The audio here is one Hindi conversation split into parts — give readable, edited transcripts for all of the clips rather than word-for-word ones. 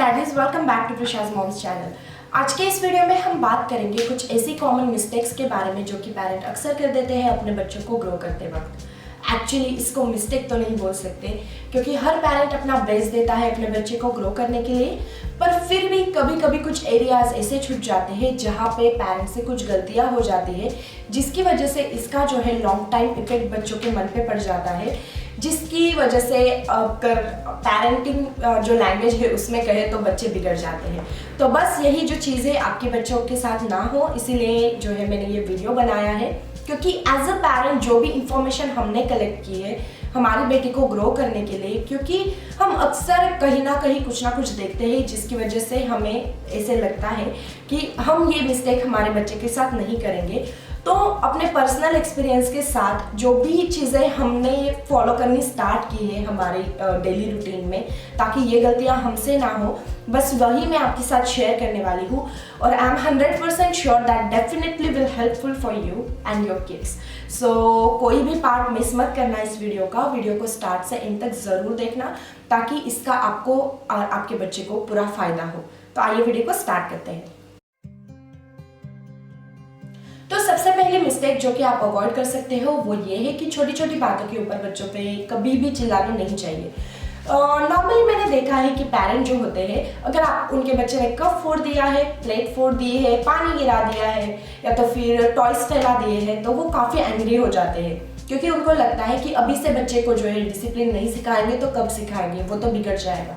डैडीज, वेलकम बैक टू प्रशाज मॉम्स चैनल। आज के इस वीडियो में हम बात करेंगे कुछ ऐसी कॉमन मिस्टेक्स के बारे में जो कि पेरेंट अक्सर कर देते हैं अपने बच्चों को ग्रो करते वक्त। एक्चुअली इसको मिस्टेक तो नहीं बोल सकते क्योंकि हर पेरेंट अपना बेस्ट देता है अपने बच्चे को ग्रो करने के लिए, पर फिर भी कभी कभी कुछ एरियाज ऐसे छूट जाते हैं जहाँ पे पेरेंट्स से कुछ गलतियाँ हो जाती है, जिसकी वजह से इसका जो है लॉन्ग टाइम इफेक्ट बच्चों के मन पे पड़ जाता है, जिसकी वजह से अगर पेरेंटिंग जो लैंग्वेज है उसमें कहे तो बच्चे बिगड़ जाते हैं। तो बस यही जो चीज़ें आपके बच्चों के साथ ना हो, इसीलिए जो है मैंने ये वीडियो बनाया है। क्योंकि एज अ पेरेंट जो भी इंफॉर्मेशन हमने कलेक्ट की है हमारी बेटी को ग्रो करने के लिए, क्योंकि हम अक्सर कहीं ना कहीं कुछ ना कुछ देखते हैं जिसकी वजह से हमें ऐसे लगता है कि हम ये मिस्टेक हमारे बच्चे के साथ नहीं करेंगे। तो अपने पर्सनल एक्सपीरियंस के साथ जो भी चीज़ें हमने फॉलो करनी स्टार्ट की है हमारी डेली रूटीन में, ताकि ये गलतियां हमसे ना हो, बस वही मैं आपके साथ शेयर करने वाली हूँ। और I am 100% sure that definitely will helpful for you and your kids. So कोई भी पार्ट मिस मत करना इस वीडियो का। वीडियो को स्टार्ट से एंड तक ज़रूर देखना ताकि इसका आपको और आपके बच्चे को पूरा फ़ायदा हो। तो आइए वीडियो को स्टार्ट करते हैं। तो सबसे पहली मिस्टेक जो कि आप अवॉइड कर सकते हो वो ये है कि छोटी छोटी बातों के ऊपर बच्चों पे कभी भी चिल्लाना नहीं चाहिए। नॉर्मली मैंने देखा है कि पेरेंट जो होते हैं, अगर आप उनके बच्चे ने कप फोड़ दिया है, प्लेट फोड़ दी है, पानी गिरा दिया है या तो फिर टॉयज फैला दिए हैं, तो वो काफ़ी एंग्री हो जाते हैं क्योंकि उनको लगता है कि अभी से बच्चे को जो है डिसिप्लिन नहीं सिखाएंगे तो कब सिखाएंगे, वो तो बिगड़ जाएगा।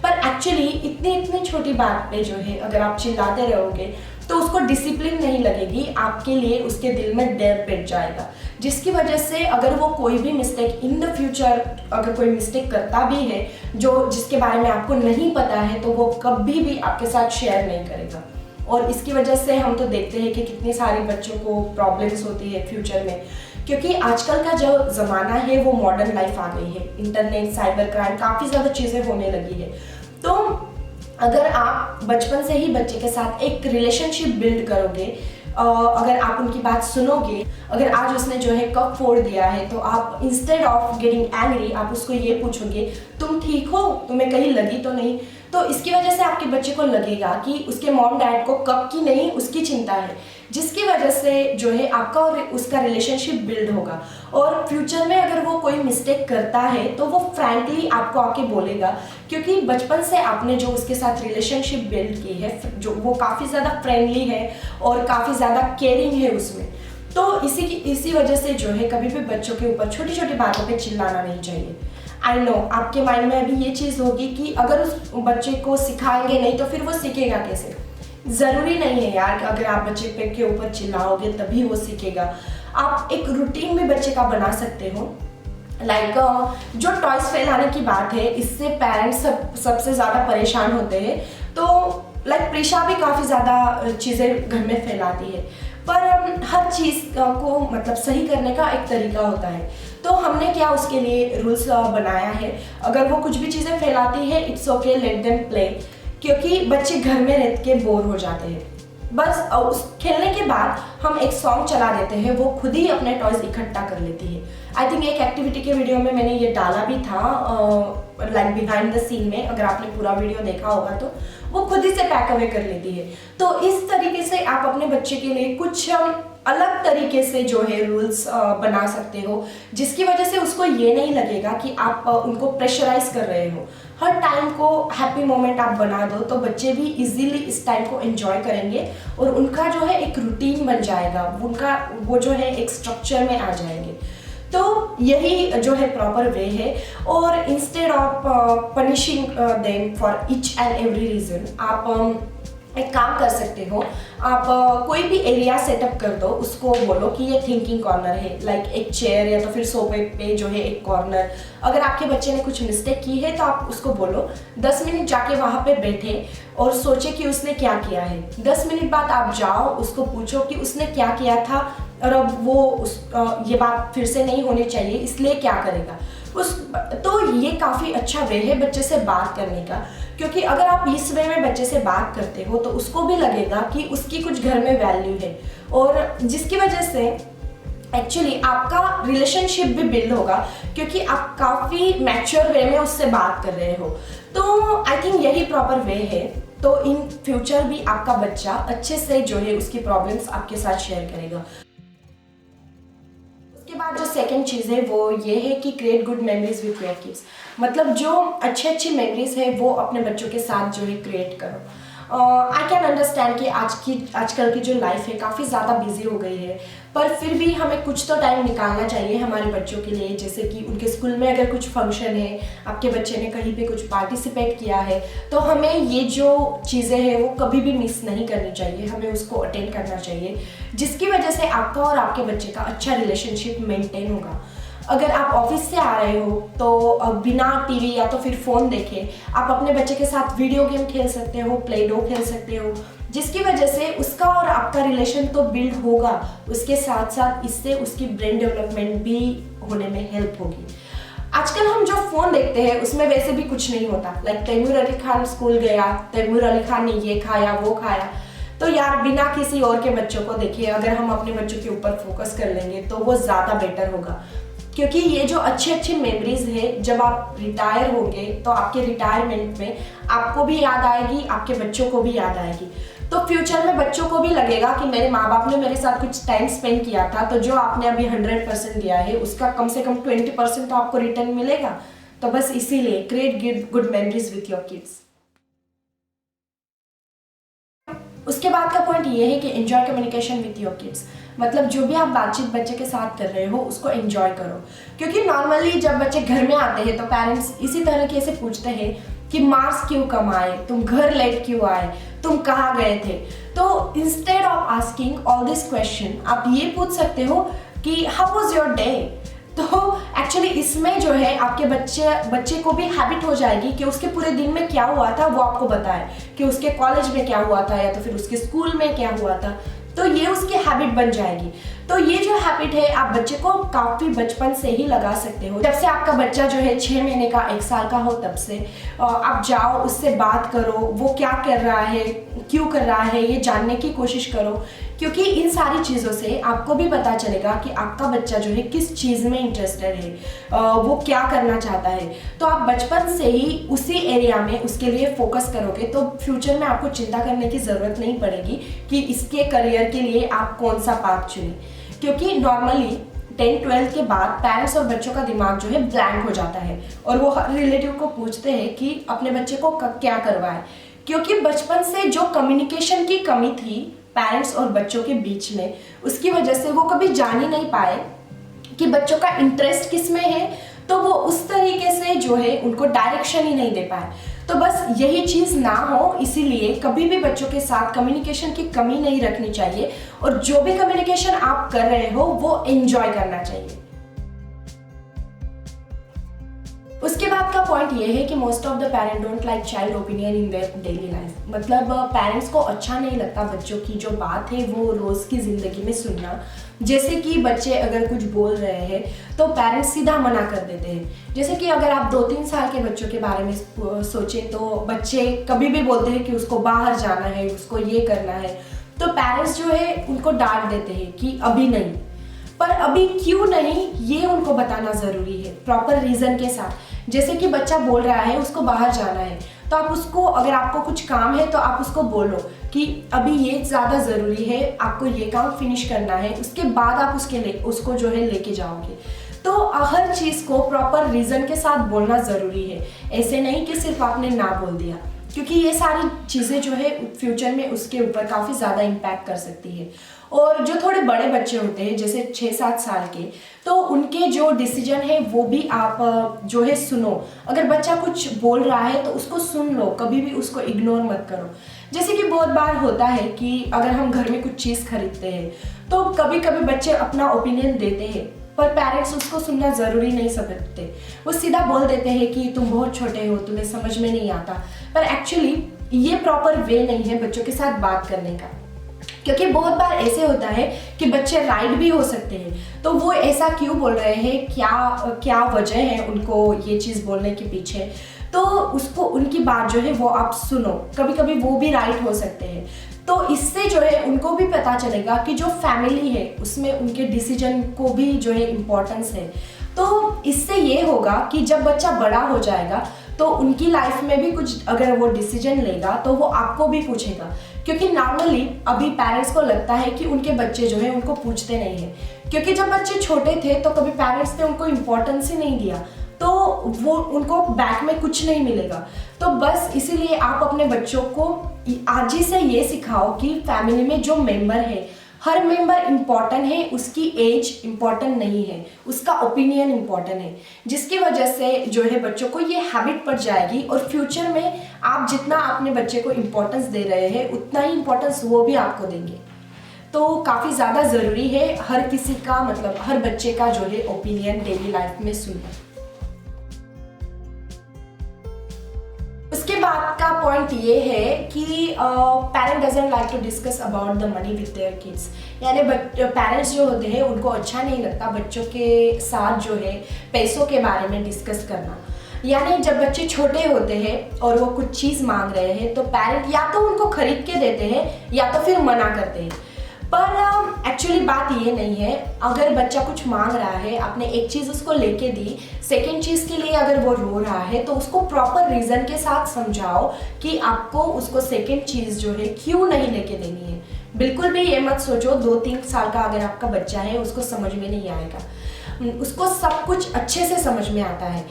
पर एक्चुअली इतनी छोटी बात पे जो है अगर आप चिल्लाते रहोगे तो उसको डिसिप्लिन नहीं लगेगी, आपके लिए उसके दिल में डर बैठ जाएगा, जिसकी वजह से अगर वो कोई भी मिस्टेक इन द फ्यूचर अगर कोई मिस्टेक करता भी है जिसके बारे में आपको नहीं पता है, तो वो कभी भी आपके साथ शेयर नहीं करेगा। और इसकी वजह से हम तो देखते हैं कि कितने सारे बच्चों को प्रॉब्लम्स होती है फ्यूचर में, क्योंकि आजकल का जो ज़माना है वो मॉडर्न लाइफ आ गई है, इंटरनेट, साइबर क्राइम, काफ़ी ज़्यादा चीज़ें होने लगी है। तो अगर आप बचपन से ही बच्चे के साथ एक रिलेशनशिप बिल्ड करोगे, अगर आप उनकी बात सुनोगे, अगर आज उसने जो है कप फोड़ दिया है तो आप इंस्टेड ऑफ गेटिंग एंग्री आप उसको ये पूछोगे तुम ठीक हो, तुम्हें कहीं लगी तो नहीं। तो इसकी वजह से आपके बच्चे को लगेगा कि उसके मॉम डैड को कप की नहीं उसकी चिंता है, जिसकी वजह से जो है आपका और उसका रिलेशनशिप बिल्ड होगा। और फ्यूचर में अगर वो कोई मिस्टेक करता है तो वो फ्रैंकली आपको आके बोलेगा, क्योंकि बचपन से आपने जो उसके साथ रिलेशनशिप बिल्ड की है जो वो काफ़ी ज़्यादा फ्रेंडली है और काफ़ी ज़्यादा केयरिंग है उसमें। तो इसी वजह से जो है कभी भी बच्चों के ऊपर छोटी छोटी बातों पे चिल्लाना नहीं चाहिए। आई नो आपके माइंड में अभी ये चीज़ होगी कि अगर उस बच्चे को सिखाएंगे नहीं तो फिर वो सीखेगा कैसे। ज़रूरी नहीं है यार अगर आप बच्चे पे के ऊपर चिल्लाओगे तभी वो सीखेगा। आप एक रूटीन भी बच्चे का बना सकते हो। लाइक जो टॉयज फैलाने की बात है, इससे पेरेंट्स सबसे ज़्यादा परेशान होते हैं। तो लाइक प्रीशा भी काफ़ी ज़्यादा चीज़ें घर में फैलाती है, पर हर चीज़ को मतलब सही करने का एक तरीका होता है। तो हमने क्या उसके लिए रूल्स बनाया है, अगर वो कुछ भी चीज़ें फैलाती है it's okay, let them play, क्योंकि बच्चे घर में रह के बोर हो जाते हैं। बस उस खेलने के बाद हम एक सॉन्ग चला देते हैं, वो खुद ही अपने टॉयज इकट्ठा कर लेती है। आई थिंक एक एक्टिविटी के वीडियो में मैंने ये डाला भी था, लाइक बिहाइंड द सीन में, अगर आपने पूरा वीडियो देखा होगा तो वो खुद ही से पैक अवे कर लेती है। तो इस तरीके से आप अपने बच्चे के लिए कुछ अलग तरीके से जो है रूल्स बना सकते हो, जिसकी वजह से उसको ये नहीं लगेगा कि आप उनको प्रेशराइज कर रहे हो। हर टाइम को हैप्पी मोमेंट आप बना दो तो बच्चे भी इजीली इस टाइम को एंजॉय करेंगे और उनका जो है एक रूटीन बन जाएगा, वो जो है एक स्ट्रक्चर में आ जाएंगे। तो यही जो है प्रॉपर वे है। और instead of punishing them for each and every reason, आप एक काम कर सकते हो, आप कोई भी एरिया सेटअप कर दो, उसको बोलो कि ये थिंकिंग कॉर्नर है, लाइक एक चेयर या तो फिर सोफे पे जो है एक कॉर्नर। अगर आपके बच्चे ने कुछ मिस्टेक की है तो आप उसको बोलो 10 मिनट जाके वहाँ पे बैठे और सोचे कि उसने क्या किया है। 10 मिनट बाद आप जाओ, उसको पूछो कि उसने क्या किया था और अब वो ये बात फिर से नहीं होनी चाहिए, इसलिए क्या करेगा। तो ये काफ़ी अच्छा वे है बच्चे से बात करने का, क्योंकि अगर आप इस वे में बच्चे से बात करते हो तो उसको भी लगेगा कि उसकी कुछ घर में वैल्यू है, और जिसकी वजह से एक्चुअली आपका रिलेशनशिप भी बिल्ड होगा, क्योंकि आप काफ़ी मैच्योर वे में उससे बात कर रहे हो। तो आई थिंक यही प्रॉपर वे है। तो इन फ्यूचर भी आपका बच्चा अच्छे से जो है उसकी प्रॉब्लम्स आपके साथ शेयर करेगा। उसके बाद जो सेकंड चीज़ है वो ये है कि create good memories with your kids. मतलब जो अच्छी मेमोरीज है वो अपने बच्चों के साथ जो है क्रिएट करो। आई कैन अंडरस्टैंड कि आजकल की जो लाइफ है काफ़ी ज़्यादा बिजी हो गई है, पर फिर भी हमें कुछ तो टाइम निकालना चाहिए हमारे बच्चों के लिए। जैसे कि उनके स्कूल में अगर कुछ फंक्शन है, आपके बच्चे ने कहीं पे कुछ पार्टिसिपेट किया है, तो हमें ये जो चीज़ें हैं वो कभी भी मिस नहीं करनी चाहिए, हमें उसको अटेंड करना चाहिए, जिसकी वजह से आपका और आपके बच्चे का अच्छा रिलेशनशिप मेंटेन होगा। अगर आप ऑफिस से आ रहे हो तो बिना टीवी या तो फिर फ़ोन देखे आप अपने बच्चे के साथ वीडियो गेम खेल सकते हो, प्ले डो खेल सकते हो, जिसकी वजह से उसका और आपका रिलेशन तो बिल्ड होगा, उसके साथ साथ इससे उसकी ब्रेन डेवलपमेंट भी होने में हेल्प होगी। आजकल हम जो फ़ोन देखते हैं उसमें वैसे भी कुछ नहीं होता। लाइक तैमूर अली खान स्कूल गया, तैमूर अली खान ने ये खाया वो खाया। तो यार बिना किसी और के बच्चों को देखिए, अगर हम अपने बच्चों के ऊपर फोकस कर लेंगे तो वो ज़्यादा बेटर होगा। क्योंकि ये जो अच्छी मेमोरीज है, जब आप रिटायर होंगे तो आपके रिटायरमेंट में आपको भी याद आएगी, आपके बच्चों को भी याद आएगी। तो फ्यूचर में बच्चों को भी लगेगा कि मेरे माँ बाप ने मेरे साथ कुछ टाइम स्पेंड किया था, तो जो आपने अभी 100% दिया है उसका कम से कम 20% तो आपको रिटर्न मिलेगा। तो बस इसीलिए create good memories with your kids. उसके बाद का पॉइंट ये है कि enjoy communication with your kids. मतलब जो भी आप बातचीत बच्चे के साथ कर रहे हो उसको एंजॉय करो, क्योंकि नॉर्मली जब बच्चे घर में आते हैं तो पेरेंट्स इसी तरीके से पूछते हैं कि मार्क्स क्यों कम आए, तुम घर लेट क्यों आए, तुम कहाँ गए थे। तो instead of asking all this question आप ये पूछ सकते हो कि हाउ वाज योर डे। तो एक्चुअली इसमें जो है आपके बच्चे को भी हैबिट हो जाएगी कि उसके पूरे दिन में क्या हुआ था वो आपको बताए, कि उसके कॉलेज में क्या हुआ था या तो फिर उसके स्कूल में क्या हुआ था। तो ये उसकी हैबिट बन जाएगी। तो ये जो हैबिट है आप बच्चे को काफ़ी बचपन से ही लगा सकते हो। जब से आपका बच्चा जो है 6 महीने का 1 साल का हो तब से आप जाओ उससे बात करो, वो क्या कर रहा है, क्यों कर रहा है, ये जानने की कोशिश करो, क्योंकि इन सारी चीज़ों से आपको भी पता चलेगा कि आपका बच्चा जो है किस चीज़ में इंटरेस्टेड है, वो क्या करना चाहता है। तो आप बचपन से ही उसी एरिया में उसके लिए फोकस करोगे तो फ्यूचर में आपको चिंता करने की ज़रूरत नहीं पड़ेगी कि इसके करियर के लिए आप कौन सा पाथ चुनें। क्योंकि नॉर्मली 10-12 के बाद पेरेंट्स और बच्चों का दिमाग जो है ब्लैंक हो जाता है और वो हर रिलेटिव को पूछते हैं कि अपने बच्चे को क्या करवाए, क्योंकि बचपन से जो कम्युनिकेशन की कमी थी पेरेंट्स और बच्चों के बीच में, उसकी वजह से वो कभी जान ही नहीं पाए कि बच्चों का इंटरेस्ट किस में है, तो वो उस तरीके से जो है उनको डायरेक्शन ही नहीं दे पाए। तो बस यही चीज़ ना हो, इसीलिए कभी भी बच्चों के साथ कम्युनिकेशन की कमी नहीं रखनी चाहिए और जो भी कम्युनिकेशन आप कर रहे हो वो एंजॉय करना चाहिए। उसके बाद का पॉइंट ये है कि most of the parent don't like child opinion in their daily life. मतलब पेरेंट्स को अच्छा नहीं लगता बच्चों की जो बात है वो रोज़ की ज़िंदगी में सुनना। जैसे कि बच्चे अगर कुछ बोल रहे हैं तो पेरेंट्स सीधा मना कर देते हैं। जैसे कि अगर आप 2-3 साल के बच्चों के बारे में सोचें तो बच्चे कभी भी बोलते हैं कि उसको बाहर जाना है, उसको ये करना है, तो पेरेंट्स जो है उनको डांट देते हैं कि अभी नहीं। पर अभी क्यों नहीं ये उनको बताना ज़रूरी है प्रॉपर रीज़न के साथ। जैसे कि बच्चा बोल रहा है उसको बाहर जाना है, तो आप उसको, अगर आपको कुछ काम है तो आप उसको बोलो कि अभी ये ज़्यादा ज़रूरी है, आपको ये काम फिनिश करना है, उसके बाद आप उसको जो है लेके जाओगे। तो हर चीज़ को प्रॉपर रीज़न के साथ बोलना ज़रूरी है, ऐसे नहीं कि सिर्फ आपने ना बोल दिया, क्योंकि ये सारी चीज़ें जो है फ्यूचर में उसके ऊपर काफ़ी ज़्यादा इम्पैक्ट कर सकती है। और जो थोड़े बड़े बच्चे होते हैं जैसे 6-7 साल के, तो उनके जो डिसीजन है वो भी आप जो है सुनो। अगर बच्चा कुछ बोल रहा है तो उसको सुन लो, कभी भी उसको इग्नोर मत करो। जैसे कि बहुत बार होता है कि अगर हम घर में कुछ चीज़ खरीदते हैं तो कभी कभी बच्चे अपना ओपिनियन देते हैं, पर पेरेंट्स उसको सुनना ज़रूरी नहीं समझते। वो सीधा बोल देते हैं कि तुम बहुत छोटे हो, तुम्हें समझ में नहीं आता। पर एक्चुअली ये प्रॉपर वे नहीं है बच्चों के साथ बात करने का, क्योंकि बहुत बार ऐसे होता है कि बच्चे राइट भी हो सकते हैं। तो वो ऐसा क्यों बोल रहे हैं, क्या वजह है उनको ये चीज़ बोलने के पीछे। तो उसको उनकी बात जो है वो आप सुनो, कभी कभी वो भी राइट हो सकते हैं। तो इससे जो है उनको भी पता चलेगा कि जो फैमिली है उसमें उनके डिसीजन को भी जो है इम्पोर्टेंस है। तो इससे ये होगा कि जब बच्चा बड़ा हो जाएगा तो उनकी लाइफ में भी कुछ अगर वो डिसीजन लेगा तो वो आपको भी पूछेगा, क्योंकि नॉर्मली अभी पेरेंट्स को लगता है कि उनके बच्चे जो है उनको पूछते नहीं है, क्योंकि जब बच्चे छोटे थे तो कभी पेरेंट्स ने उनको इम्पोर्टेंस ही नहीं दिया, तो वो उनको बैक में कुछ नहीं मिलेगा। तो बस इसीलिए आप अपने बच्चों को आज ही से ये सिखाओ कि फैमिली में जो मेंबर है हर मेंबर इम्पॉर्टेंट है, उसकी एज इम्पॉर्टेंट नहीं है, उसका ओपिनियन इम्पॉर्टेंट है, जिसकी वजह से जो है बच्चों को ये हैबिट पड़ जाएगी और फ्यूचर में आप जितना अपने बच्चे को इम्पोर्टेंस दे रहे हैं उतना ही इम्पोर्टेंस वो भी आपको देंगे। तो काफ़ी ज़्यादा ज़रूरी है हर किसी का, मतलब हर बच्चे का जो है ओपिनियन डेली लाइफ में सुनना। उसके बाद का पॉइंट ये है कि parent doesn't like to discuss about the money with their kids, यानी पेरेंट्स जो होते हैं उनको अच्छा नहीं लगता बच्चों के साथ जो है पैसों के बारे में डिस्कस करना। यानी जब बच्चे छोटे होते हैं और वो कुछ चीज़ मांग रहे हैं तो पेरेंट या तो उनको खरीद के देते हैं या तो फिर मना करते हैं। पर एक्चुअली बात ये नहीं है, अगर बच्चा कुछ मांग रहा है, आपने एक चीज़ उसको लेके दी, सेकेंड चीज़ के लिए अगर वो रो रहा है तो उसको प्रॉपर रीज़न के साथ समझाओ कि आपको उसको सेकेंड चीज़ जो है क्यों नहीं लेके देनी है। बिल्कुल भी ये मत सोचो 2-3 साल का अगर आपका बच्चा है उसको समझ में नहीं आएगा, उसको सब कुछ अच्छे से समझ में आता है।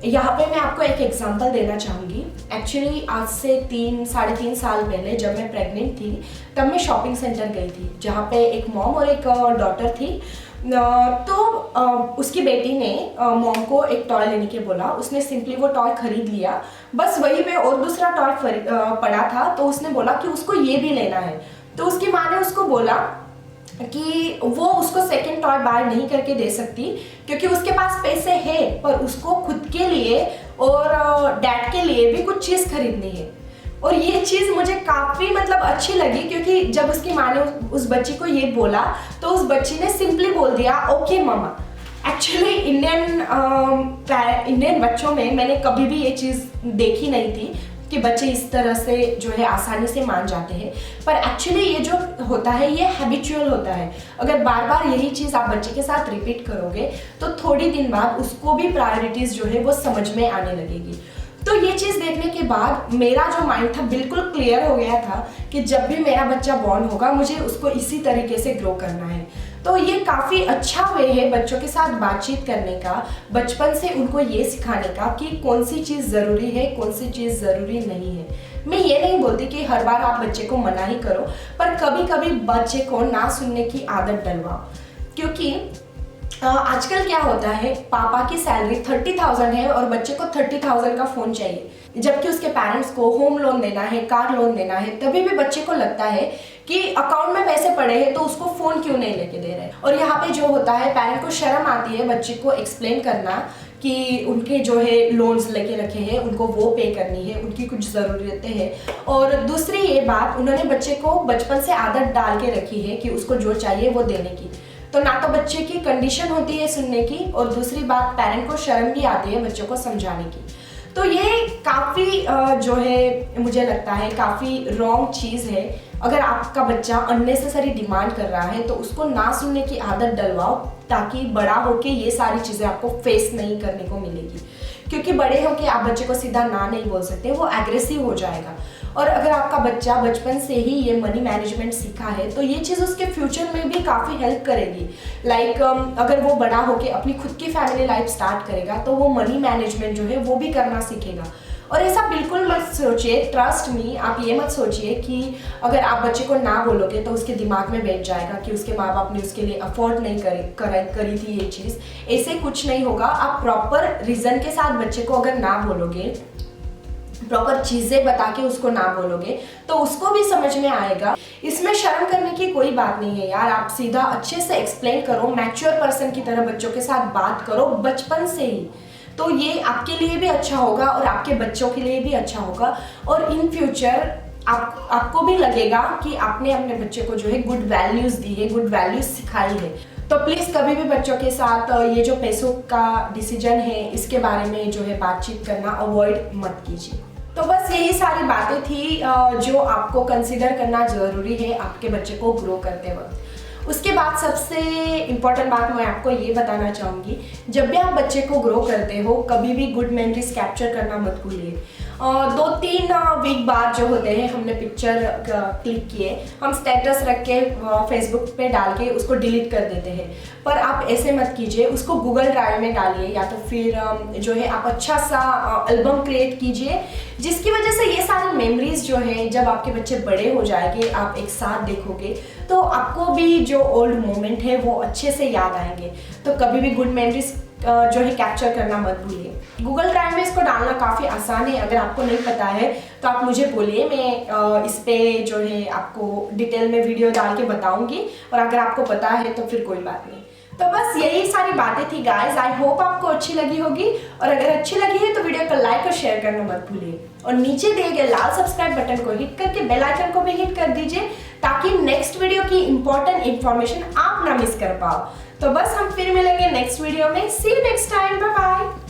यहाँ पे मैं आपको एक एग्जांपल देना चाहूँगी। एक्चुअली आज से 3-3.5 साल पहले जब मैं प्रेग्नेंट थी तब मैं शॉपिंग सेंटर गई थी जहाँ पे एक मॉम और एक डॉटर थी। तो उसकी बेटी ने मॉम को एक टॉय लेने के बोला, उसने सिंपली वो टॉय खरीद लिया, बस वही पे और दूसरा टॉय पड़ा था तो उसने बोला कि उसको ये भी लेना है। तो उसकी माँ ने उसको बोला कि वो उसको सेकेंड टॉय बाय नहीं करके दे सकती क्योंकि उसके पास पैसे है, पर उसको खुद के लिए और डैड के लिए भी कुछ चीज़ खरीदनी है। और ये चीज़ मुझे काफ़ी मतलब अच्छी लगी, क्योंकि जब उसकी माँ ने उस बच्ची को ये बोला तो उस बच्ची ने सिंपली बोल दिया ओके मम्मा। एक्चुअली इंडियन बच्चों में मैंने कभी भी ये चीज़ देखी नहीं थी कि बच्चे इस तरह से जो है आसानी से मान जाते हैं, पर एक्चुअली ये जो होता है ये हैबिचुअल होता है। अगर बार बार यही चीज़ आप बच्चे के साथ रिपीट करोगे तो थोड़ी दिन बाद उसको भी प्रायोरिटीज़ जो है वो समझ में आने लगेगी। तो ये चीज़ देखने के बाद मेरा जो माइंड था बिल्कुल क्लियर हो गया था कि जब भी मेरा बच्चा बॉर्न होगा मुझे उसको इसी तरीके से ग्रो करना है। तो ये काफ़ी अच्छा वे है बच्चों के साथ बातचीत करने का, बचपन से उनको ये सिखाने का कि कौन सी चीज़ ज़रूरी है, कौन सी चीज़ ज़रूरी नहीं है। मैं ये नहीं बोलती कि हर बार आप बच्चे को मना ही करो, पर कभी कभी बच्चे को ना सुनने की आदत डलवाओ, क्योंकि आजकल क्या होता है पापा की सैलरी 30,000 है और बच्चे को 30,000 का फ़ोन चाहिए, जबकि उसके पेरेंट्स को होम लोन देना है, कार लोन देना है, तभी भी बच्चे को लगता है कि अकाउंट में पैसे पड़े हैं तो उसको फ़ोन क्यों नहीं लेके दे रहे। और यहाँ पे जो होता है पेरेंट को शर्म आती है बच्चे को एक्सप्लेन करना कि उनके जो है लोन्स लेके रखे हैं उनको वो पे करनी है, उनकी कुछ ज़रूरतें हैं। और दूसरी ये बात, उन्होंने बच्चे को बचपन से आदत डाल के रखी है कि उसको जो चाहिए वो देने की, तो ना तो बच्चे की कंडीशन होती है सुनने की, और दूसरी बात पेरेंट को शर्म भी आती है बच्चों को समझाने की। तो ये काफ़ी जो है मुझे लगता है काफ़ी रॉन्ग चीज़ है। अगर आपका बच्चा अननेसेसरी डिमांड कर रहा है तो उसको ना सुनने की आदत डलवाओ, ताकि बड़ा होके ये सारी चीज़ें आपको फेस नहीं करने को मिलेगी। क्योंकि बड़े होके आप बच्चे को सीधा ना नहीं बोल सकते, वो एग्रेसिव हो जाएगा। और अगर आपका बच्चा बचपन से ही ये मनी मैनेजमेंट सीखा है तो ये चीज़ उसके फ्यूचर में भी काफ़ी हेल्प करेगी। लाइक अगर वो बड़ा होके अपनी खुद की फैमिली लाइफ स्टार्ट करेगा तो वो मनी मैनेजमेंट जो है वो भी करना सीखेगा। और ऐसा बिल्कुल मत सोचिए, ट्रस्ट मी, आप ये मत सोचिए कि अगर आप बच्चे को ना बोलोगे तो उसके दिमाग में बैठ जाएगा कि उसके माँ बाप ने उसके लिए अफोर्ड नहीं करी थी ये चीज़। ऐसे कुछ नहीं होगा। आप प्रॉपर रीज़न के साथ बच्चे को अगर ना बोलोगे, प्रॉपर चीज़ें बता के उसको ना बोलोगे, तो उसको भी समझ में आएगा। इसमें शर्म करने की कोई बात नहीं है यार, आप सीधा अच्छे से एक्सप्लेन करो, मैच्योर पर्सन की तरह बच्चों के साथ बात करो बचपन से ही। तो ये आपके लिए भी अच्छा होगा और आपके बच्चों के लिए भी अच्छा होगा, और इन फ्यूचर आपको भी लगेगा कि आपने अपने बच्चे को जो है गुड वैल्यूज़ दी है, गुड वैल्यूज़ सिखाई है। तो प्लीज़ कभी भी बच्चों के साथ ये जो पैसों का डिसीजन है इसके बारे में जो है बातचीत करना अवॉइड मत कीजिए। तो बस यही सारी बातें थी जो आपको कंसीडर करना ज़रूरी है आपके बच्चे को ग्रो करते वक्त। उसके बाद सबसे इम्पॉर्टेंट बात मैं आपको ये बताना चाहूँगी, जब भी आप बच्चे को ग्रो करते हो कभी भी गुड मेमोरीज कैप्चर करना मत भूलिए। 2-3 वीक बाद जो होते हैं हमने पिक्चर क्लिक किए, हम स्टेटस रख के फेसबुक पे डाल के उसको डिलीट कर देते हैं, पर आप ऐसे मत कीजिए, उसको गूगल ड्राइव में डालिए या तो फिर जो है आप अच्छा सा एल्बम क्रिएट कीजिए, जिसकी वजह से ये सारी मेमोरीज जो है जब आपके बच्चे बड़े हो जाएंगे आप एक साथ देखोगे तो आपको भी जो ओल्ड मोमेंट है वो अच्छे से याद आएंगे। तो कभी भी गुड मेमोरीज जो है कैप्चर करना मत भूलिए। गूगल ड्राइव में इसको डालना काफ़ी आसान है, अगर आपको नहीं पता है तो आप मुझे बोलिए, मैं इस पे जो है आपको डिटेल में वीडियो डाल के बताऊंगी, और अगर आपको पता है तो फिर कोई बात नहीं। तो बस यही सारी बातें थी गाइस, आई होप आपको अच्छी लगी होगी, और अगर अच्छी लगी है तो वीडियो को लाइक और शेयर करना मत भूलिए, और नीचे दिए गए लाल सब्सक्राइब बटन को हिट करके बेल आइकन को भी हिट कर दीजिए ताकि नेक्स्ट वीडियो की इंपॉर्टेंट इंफॉर्मेशन आप ना मिस कर पाओ। तो बस हम फिर मिलेंगे नेक्स्ट वीडियो में। See you next time, bye bye.